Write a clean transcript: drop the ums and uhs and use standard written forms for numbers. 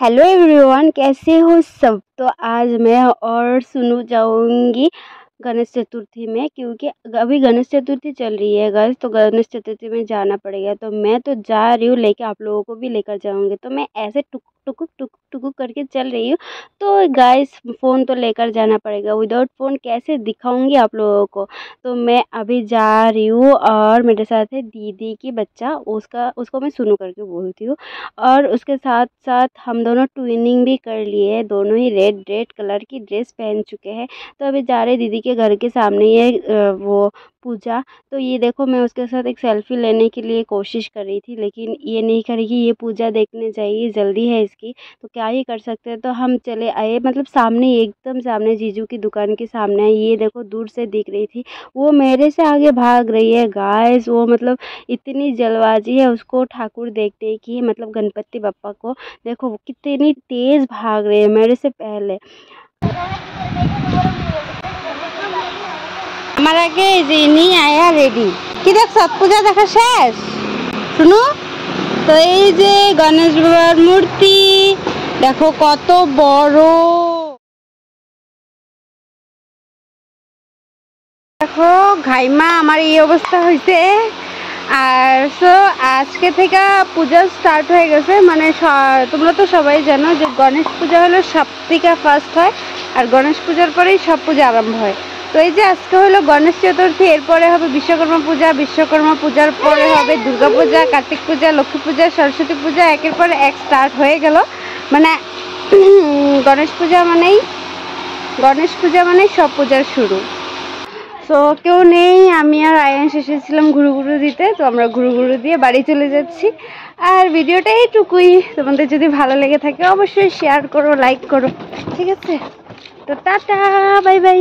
Hello everyone, कैसे हो सब। तो आज मैं और सुनू जाऊंगी गणेश चतुर्थी में, क्योंकि अभी गणेश चतुर्थी चल रही है गाइस। तो गणेश चतुर्थी में जाना पड़ेगा, तो मैं तो जा रही हूँ, लेके आप लोगों को भी लेकर जाऊंगी। तो मैं ऐसे टुक टुक करके चल रही हूँ। तो गाइस फ़ोन तो लेकर जाना पड़ेगा, विदाउट फ़ोन कैसे दिखाऊंगी आप लोगों को। तो मैं अभी जा रही हूँ और मेरे साथ है दीदी की बच्चा, उसको मैं सुनू करके बोलती हूँ। और उसके साथ साथ हम दोनों ट्विनिंग भी कर लिए हैं, दोनों ही रेड रेड कलर की ड्रेस पहन चुके हैं। तो अभी जा रहे दीदी के घर के सामने ही है वो पूजा। तो ये देखो, मैं उसके साथ एक सेल्फी लेने के लिए कोशिश कर रही थी, लेकिन ये नहीं करेगी, ये पूजा देखने जाइए, जल्दी है इसकी। तो क्या ही कर सकते हैं। तो हम चले आए, मतलब सामने, एकदम सामने, जीजू की दुकान के सामने। ये देखो दूर से दिख रही थी, वो मेरे से आगे भाग रही है गाइस। वो मतलब इतनी जल्दबाजी है उसको ठाकुर देखने की, मतलब गणपति बप्पा को। देखो वो कितनी तेज भाग रही है मेरे से पहले। আমার আগে যিনি আয়া রেডি কি দেখছ পূজা দেখা শেষ শুনো। তো এই যে গণেশ বাবার মূর্তি দেখো কত বড়, দেখো ঘাইমা আমার এই অবস্থা হয়েছে। আর সো আজকে থেকে পূজা স্টার্ট হয়ে গেছে। মানে তোমরা তো সবাই জানো যে গণেশ পূজা হলো সব থেকে ফার্স্ট হয়, আর গণেশ পূজার পরেই সব পূজা আরম্ভ হয়। তো এই যে আজকে হলো গণেশ চতুর্থী, এরপরে হবে বিশ্বকর্মা পূজা, বিশ্বকর্মা পূজার পরে হবে দুর্গা পূজা, কার্তিক পূজা, লক্ষ্মী পূজা, সরস্বতী পূজা, একের পর এক স্টার্ট হয়ে গেল। মানে গণেশ পূজা মানেই সব পূজার শুরু। সো কেউ নেই, আমি আর আয়াংশ এসেছিলাম ঘুরু দিতে। তো আমরা ঘুরু দিয়ে বাড়ি চলে যাচ্ছি। আর ভিডিওটা এইটুকুই, তোমাদের যদি ভালো লেগে থাকে অবশ্যই শেয়ার করো, লাইক করো, ঠিক আছে। তো টাটা, বাই বাই।